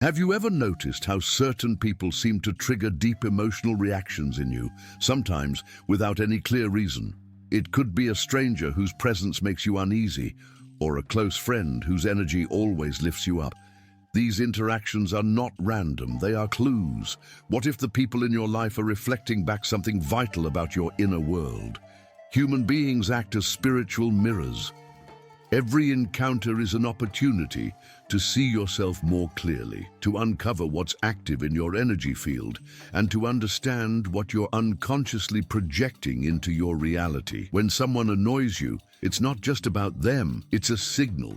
Have you ever noticed how certain people seem to trigger deep emotional reactions in you, sometimes without any clear reason? It could be a stranger whose presence makes you uneasy, or a close friend whose energy always lifts you up. These interactions are not random, they are clues. What if the people in your life are reflecting back something vital about your inner world? Human beings act as spiritual mirrors. Every encounter is an opportunity to see yourself more clearly, to uncover what's active in your energy field, and to understand what you're unconsciously projecting into your reality. When someone annoys you, it's not just about them, it's a signal.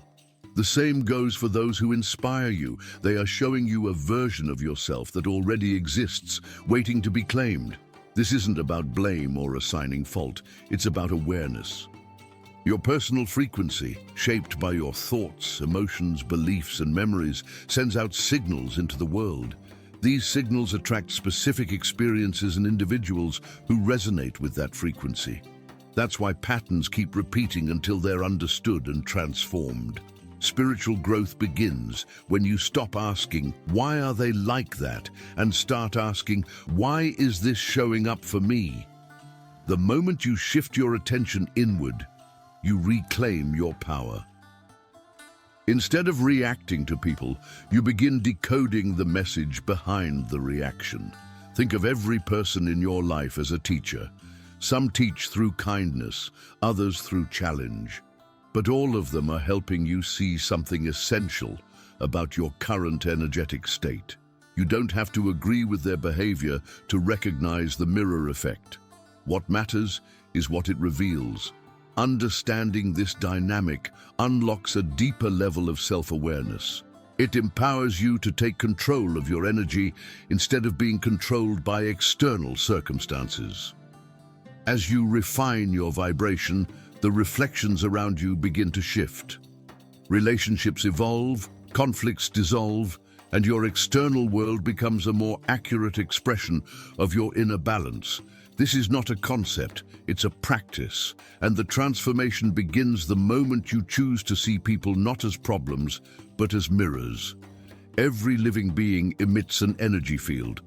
The same goes for those who inspire you. They are showing you a version of yourself that already exists, waiting to be claimed. This isn't about blame or assigning fault, it's about awareness. Your personal frequency, shaped by your thoughts, emotions, beliefs, and memories, sends out signals into the world. These signals attract specific experiences and individuals who resonate with that frequency. That's why patterns keep repeating until they're understood and transformed. Spiritual growth begins when you stop asking, "Why are they like that?" and start asking, "Why is this showing up for me?" The moment you shift your attention inward, you reclaim your power. Instead of reacting to people, you begin decoding the message behind the reaction. Think of every person in your life as a teacher. Some teach through kindness, others through challenge. But all of them are helping you see something essential about your current energetic state. You don't have to agree with their behavior to recognize the mirror effect. What matters is what it reveals. Understanding this dynamic unlocks a deeper level of self-awareness. It empowers you to take control of your energy instead of being controlled by external circumstances. As you refine your vibration, the reflections around you begin to shift. Relationships evolve, conflicts dissolve, and your external world becomes a more accurate expression of your inner balance. This is not a concept, it's a practice, and the transformation begins the moment you choose to see people not as problems, but as mirrors. Every living being emits an energy field.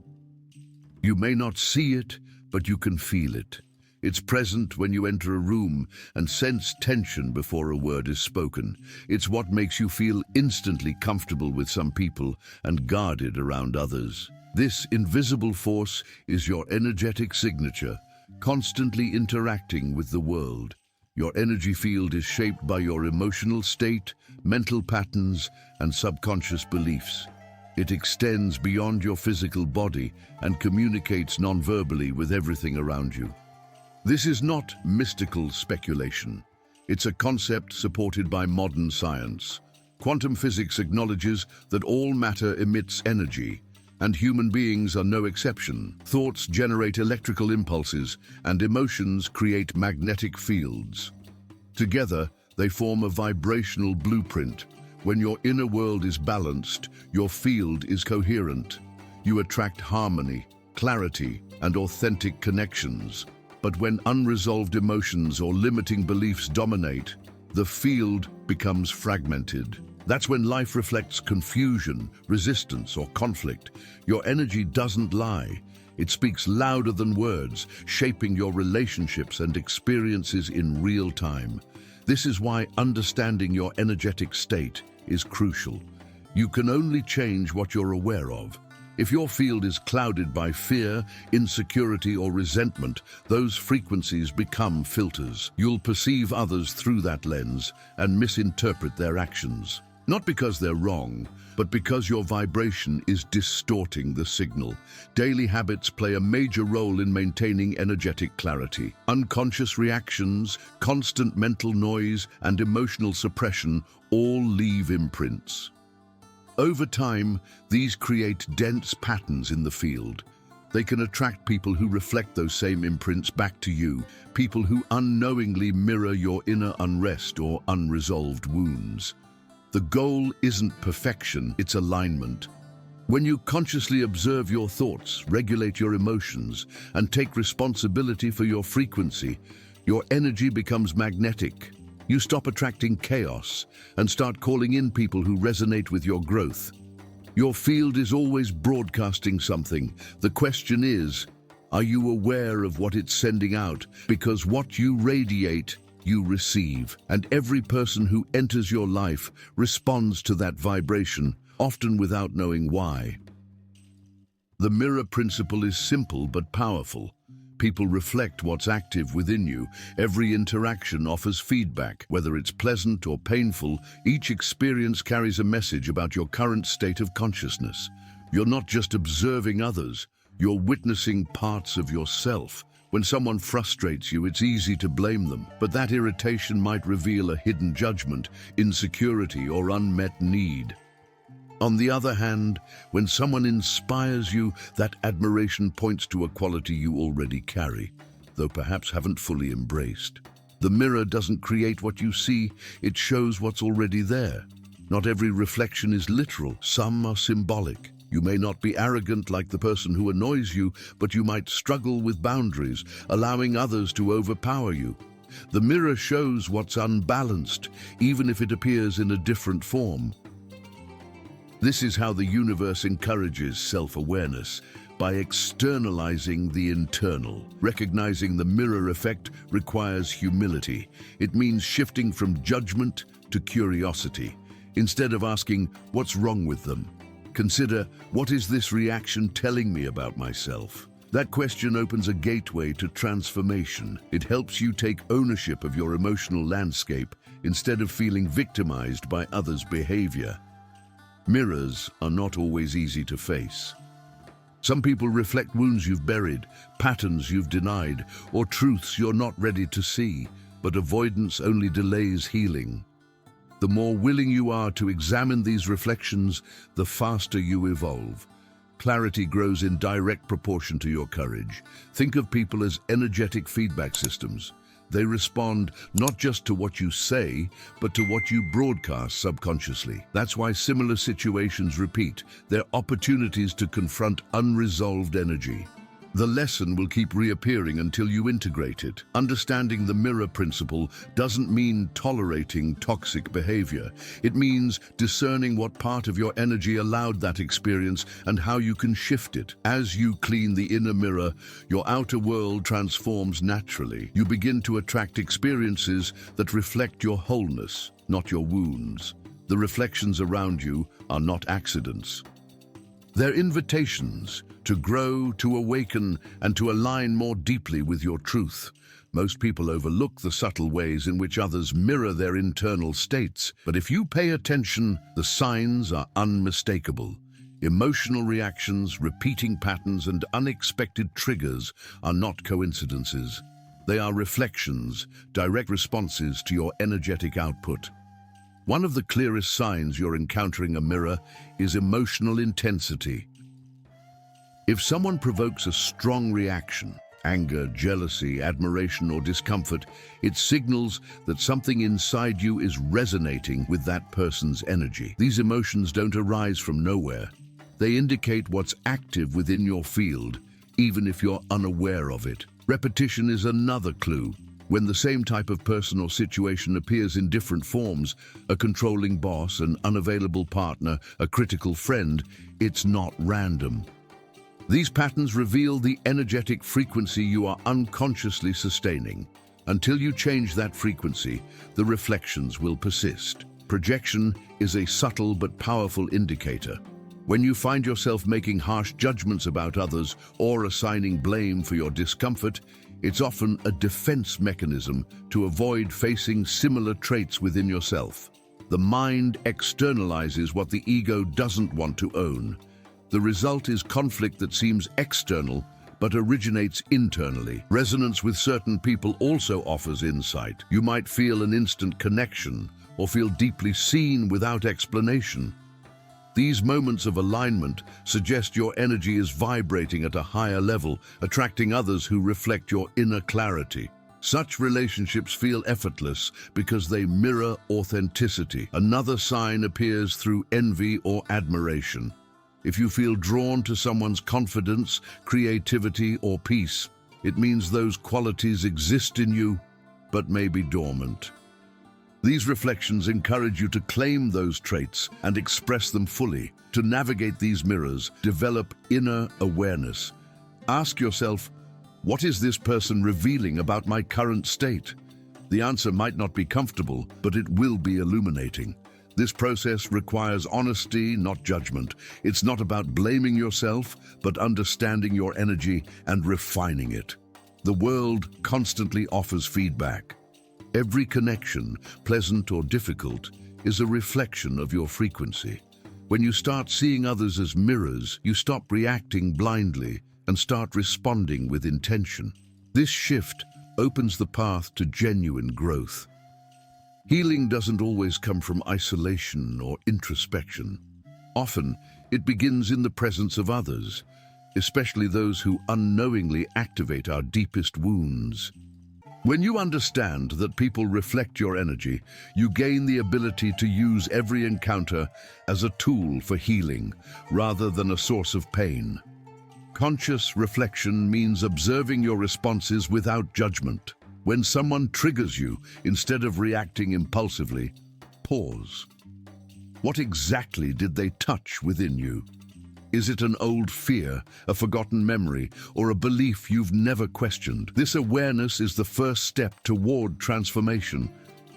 You may not see it, but you can feel it. It's present when you enter a room and sense tension before a word is spoken. It's what makes you feel instantly comfortable with some people and guarded around others. This invisible force is your energetic signature, constantly interacting with the world. Your energy field is shaped by your emotional state, mental patterns, and subconscious beliefs. It extends beyond your physical body and communicates non-verbally with everything around you. This is not mystical speculation. It's a concept supported by modern science. Quantum physics acknowledges that all matter emits energy, and human beings are no exception. Thoughts generate electrical impulses, and emotions create magnetic fields. Together, they form a vibrational blueprint. When your inner world is balanced, your field is coherent. You attract harmony, clarity, and authentic connections. But when unresolved emotions or limiting beliefs dominate, the field becomes fragmented. That's when life reflects confusion, resistance, or conflict. Your energy doesn't lie. It speaks louder than words, shaping your relationships and experiences in real time. This is why understanding your energetic state is crucial. You can only change what you're aware of. If your field is clouded by fear, insecurity, or resentment, those frequencies become filters. You'll perceive others through that lens and misinterpret their actions. Not because they're wrong, but because your vibration is distorting the signal. Daily habits play a major role in maintaining energetic clarity. Unconscious reactions, constant mental noise, and emotional suppression all leave imprints. Over time, these create dense patterns in the field. They can attract people who reflect those same imprints back to you, people who unknowingly mirror your inner unrest or unresolved wounds. The goal isn't perfection, it's alignment. When you consciously observe your thoughts, regulate your emotions, and take responsibility for your frequency, your energy becomes magnetic. You stop attracting chaos and start calling in people who resonate with your growth. Your field is always broadcasting something. The question is, are you aware of what it's sending out? Because what you radiate, you receive. And every person who enters your life responds to that vibration, often without knowing why. The mirror principle is simple but powerful. People reflect what's active within you. Every interaction offers feedback. Whether it's pleasant or painful, each experience carries a message about your current state of consciousness. You're not just observing others, you're witnessing parts of yourself. When someone frustrates you, it's easy to blame them, but that irritation might reveal a hidden judgment, insecurity, or unmet need. On the other hand, when someone inspires you, that admiration points to a quality you already carry, though perhaps haven't fully embraced. The mirror doesn't create what you see, it shows what's already there. Not every reflection is literal, some are symbolic. You may not be arrogant like the person who annoys you, but you might struggle with boundaries, allowing others to overpower you. The mirror shows what's unbalanced, even if it appears in a different form. This is how the universe encourages self-awareness, by externalizing the internal. Recognizing the mirror effect requires humility. It means shifting from judgment to curiosity. Instead of asking, "What's wrong with them?" consider, "What is this reaction telling me about myself?" That question opens a gateway to transformation. It helps you take ownership of your emotional landscape instead of feeling victimized by others' behavior. Mirrors are not always easy to face. Some people reflect wounds you've buried, patterns you've denied, or truths you're not ready to see, but avoidance only delays healing. The more willing you are to examine these reflections, the faster you evolve. Clarity grows in direct proportion to your courage. Think of people as energetic feedback systems. They respond not just to what you say, but to what you broadcast subconsciously. That's why similar situations repeat. They're opportunities to confront unresolved energy. The lesson will keep reappearing until you integrate it. Understanding the mirror principle doesn't mean tolerating toxic behavior. It means discerning what part of your energy allowed that experience and how you can shift it. As you clean the inner mirror, your outer world transforms naturally. You begin to attract experiences that reflect your wholeness, not your wounds. The reflections around you are not accidents. They're invitations to grow, to awaken, and to align more deeply with your truth. Most people overlook the subtle ways in which others mirror their internal states, but if you pay attention, the signs are unmistakable. Emotional reactions, repeating patterns, and unexpected triggers are not coincidences. They are reflections, direct responses to your energetic output. One of the clearest signs you're encountering a mirror is emotional intensity. If someone provokes a strong reaction, anger, jealousy, admiration, or discomfort, it signals that something inside you is resonating with that person's energy. These emotions don't arise from nowhere. They indicate what's active within your field, even if you're unaware of it. Repetition is another clue. When the same type of person or situation appears in different forms, a controlling boss, an unavailable partner, a critical friend, it's not random. These patterns reveal the energetic frequency you are unconsciously sustaining. Until you change that frequency, the reflections will persist. Projection is a subtle but powerful indicator. When you find yourself making harsh judgments about others or assigning blame for your discomfort, it's often a defense mechanism to avoid facing similar traits within yourself. The mind externalizes what the ego doesn't want to own. The result is conflict that seems external, but originates internally. Resonance with certain people also offers insight. You might feel an instant connection or feel deeply seen without explanation. These moments of alignment suggest your energy is vibrating at a higher level, attracting others who reflect your inner clarity. Such relationships feel effortless because they mirror authenticity. Another sign appears through envy or admiration. If you feel drawn to someone's confidence, creativity, or peace, it means those qualities exist in you, but may be dormant. These reflections encourage you to claim those traits and express them fully. To navigate these mirrors, develop inner awareness. Ask yourself, what is this person revealing about my current state? The answer might not be comfortable, but it will be illuminating. This process requires honesty, not judgment. It's not about blaming yourself, but understanding your energy and refining it. The world constantly offers feedback. Every connection, pleasant or difficult, is a reflection of your frequency. When you start seeing others as mirrors, you stop reacting blindly and start responding with intention. This shift opens the path to genuine growth. Healing doesn't always come from isolation or introspection. Often, it begins in the presence of others, especially those who unknowingly activate our deepest wounds. When you understand that people reflect your energy, you gain the ability to use every encounter as a tool for healing, rather than a source of pain. Conscious reflection means observing your responses without judgment. When someone triggers you, instead of reacting impulsively, pause. What exactly did they touch within you? Is it an old fear, a forgotten memory, or a belief you've never questioned? This awareness is the first step toward transformation.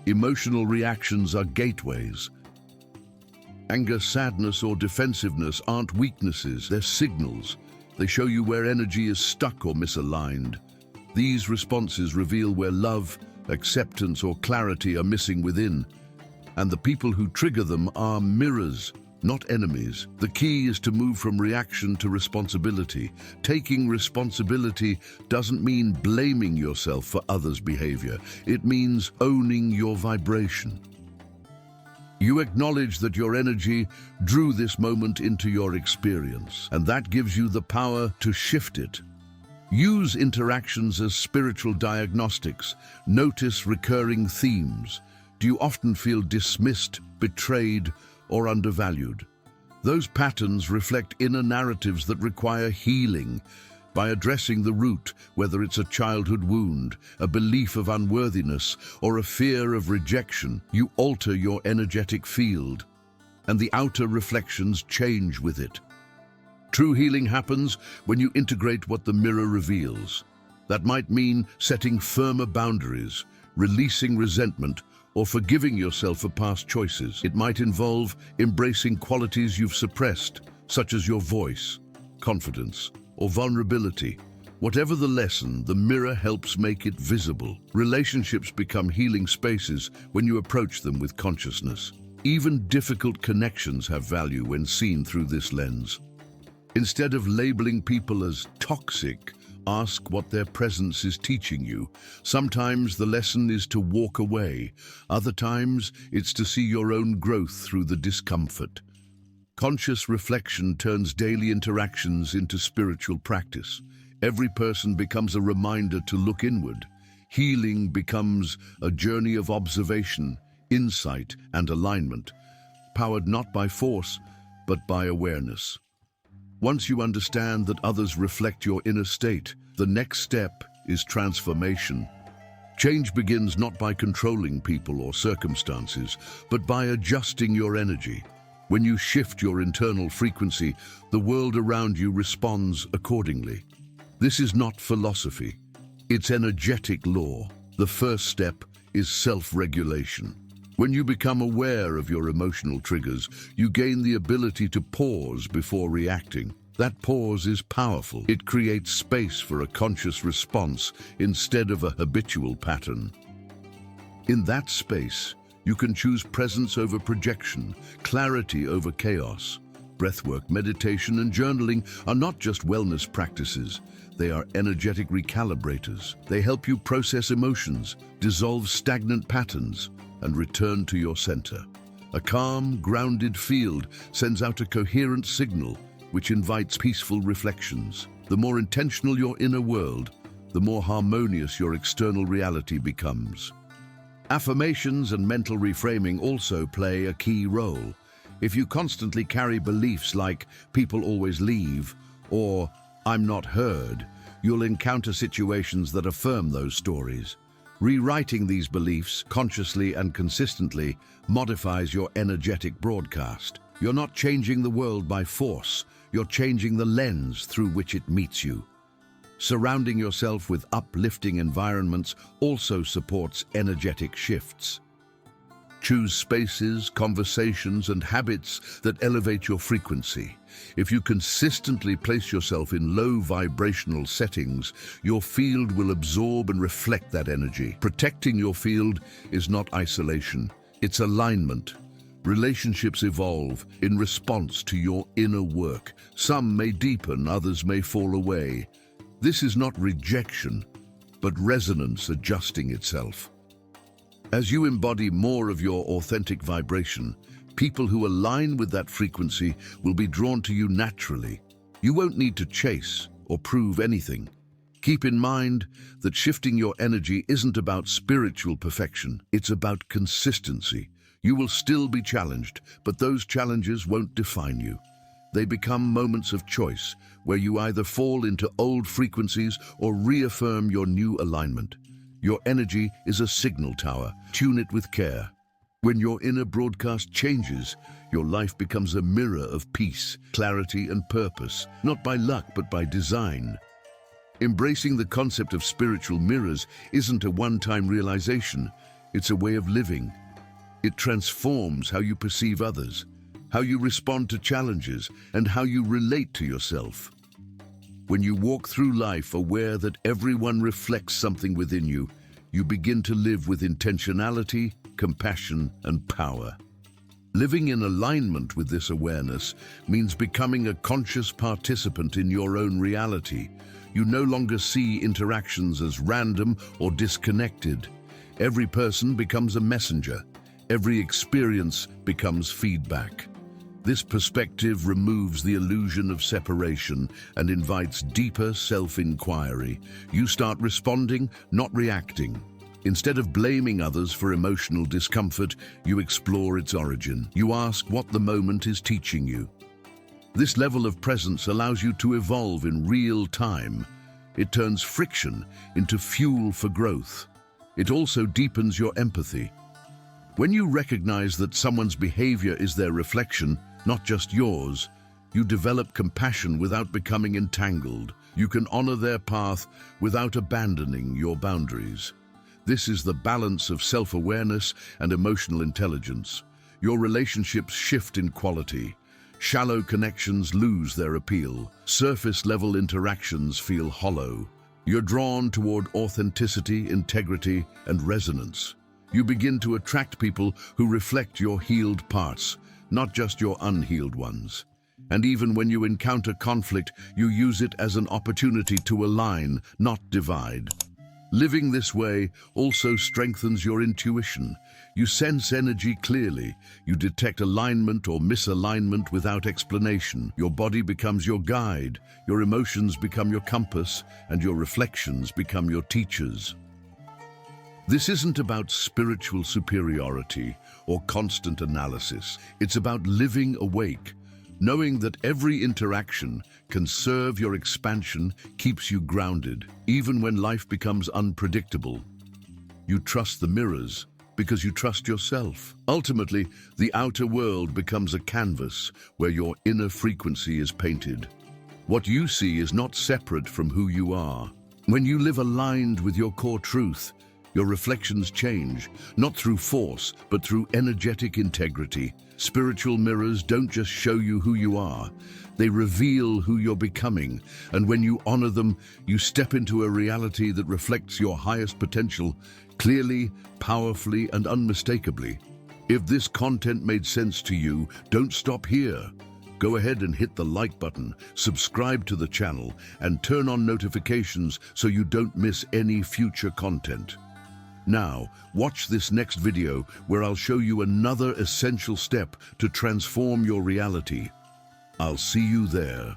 Emotional reactions are gateways. Anger, sadness, or defensiveness aren't weaknesses, they're signals. They show you where energy is stuck or misaligned. These responses reveal where love, acceptance, or clarity are missing within. And the people who trigger them are mirrors, not enemies. The key is to move from reaction to responsibility. Taking responsibility doesn't mean blaming yourself for others' behavior. It means owning your vibration. You acknowledge that your energy drew this moment into your experience, and that gives you the power to shift it. Use interactions as spiritual diagnostics. Notice recurring themes. Do you often feel dismissed, betrayed, or undervalued? Those patterns reflect inner narratives that require healing. By addressing the root, whether it's a childhood wound, a belief of unworthiness, or a fear of rejection, you alter your energetic field, and the outer reflections change with it. True healing happens when you integrate what the mirror reveals. That might mean setting firmer boundaries, releasing resentment, or forgiving yourself for past choices. It might involve embracing qualities you've suppressed, such as your voice, confidence, or vulnerability. Whatever the lesson, the mirror helps make it visible. Relationships become healing spaces when you approach them with consciousness. Even difficult connections have value when seen through this lens. Instead of labeling people as toxic, ask what their presence is teaching you. Sometimes the lesson is to walk away. Other times, it's to see your own growth through the discomfort. Conscious reflection turns daily interactions into spiritual practice. Every person becomes a reminder to look inward. Healing becomes a journey of observation, insight, and alignment, powered not by force, but by awareness. Once you understand that others reflect your inner state, the next step is transformation. Change begins not by controlling people or circumstances, but by adjusting your energy. When you shift your internal frequency, the world around you responds accordingly. This is not philosophy. It's energetic law. The first step is self-regulation. When you become aware of your emotional triggers, you gain the ability to pause before reacting. That pause is powerful. It creates space for a conscious response instead of a habitual pattern. In that space, you can choose presence over projection, clarity over chaos. Breathwork, meditation, and journaling are not just wellness practices. They are energetic recalibrators. They help you process emotions, dissolve stagnant patterns, and return to your center. A calm, grounded field sends out a coherent signal which invites peaceful reflections. The more intentional your inner world, the more harmonious your external reality becomes. Affirmations and mental reframing also play a key role. If you constantly carry beliefs like "people always leave" or "I'm not heard," you'll encounter situations that affirm those stories. Rewriting these beliefs consciously and consistently modifies your energetic broadcast. You're not changing the world by force, you're changing the lens through which it meets you. Surrounding yourself with uplifting environments also supports energetic shifts. Choose spaces, conversations, and habits that elevate your frequency. If you consistently place yourself in low vibrational settings, your field will absorb and reflect that energy. Protecting your field is not isolation, it's alignment. Relationships evolve in response to your inner work. Some may deepen, others may fall away. This is not rejection, but resonance adjusting itself. As you embody more of your authentic vibration, people who align with that frequency will be drawn to you naturally. You won't need to chase or prove anything. Keep in mind that shifting your energy isn't about spiritual perfection, it's about consistency. You will still be challenged, but those challenges won't define you. They become moments of choice, where you either fall into old frequencies or reaffirm your new alignment. Your energy is a signal tower. Tune it with care. When your inner broadcast changes, your life becomes a mirror of peace, clarity, and purpose, not by luck but by design. Embracing the concept of spiritual mirrors isn't a one-time realization, it's a way of living. It transforms how you perceive others, how you respond to challenges, and how you relate to yourself. When you walk through life aware that everyone reflects something within you, you begin to live with intentionality, compassion, and power. Living in alignment with this awareness means becoming a conscious participant in your own reality. You no longer see interactions as random or disconnected. Every person becomes a messenger. Every experience becomes feedback. This perspective removes the illusion of separation and invites deeper self-inquiry. You start responding, not reacting. Instead of blaming others for emotional discomfort, you explore its origin. You ask what the moment is teaching you. This level of presence allows you to evolve in real time. It turns friction into fuel for growth. It also deepens your empathy. When you recognize that someone's behavior is their reflection, not just yours, you develop compassion without becoming entangled. You can honor their path without abandoning your boundaries. This is the balance of self-awareness and emotional intelligence. Your relationships shift in quality. Shallow connections lose their appeal. Surface-level interactions feel hollow. You're drawn toward authenticity, integrity, and resonance. You begin to attract people who reflect your healed parts, not just your unhealed ones. And even when you encounter conflict, you use it as an opportunity to align, not divide. Living this way also strengthens your intuition. You sense energy clearly. You detect alignment or misalignment without explanation. Your body becomes your guide, your emotions become your compass, and your reflections become your teachers. This isn't about spiritual superiority or constant analysis. It's about living awake. Knowing that every interaction can serve your expansion keeps you grounded. Even when life becomes unpredictable, you trust the mirrors because you trust yourself. Ultimately, the outer world becomes a canvas where your inner frequency is painted. What you see is not separate from who you are. When you live aligned with your core truth, your reflections change, not through force, but through energetic integrity. Spiritual mirrors don't just show you who you are, they reveal who you're becoming. And when you honor them, you step into a reality that reflects your highest potential, clearly, powerfully, and unmistakably. If this content made sense to you, don't stop here. Go ahead and hit the like button, subscribe to the channel, and turn on notifications so you don't miss any future content. Now, watch this next video where I'll show you another essential step to transform your reality. I'll see you there.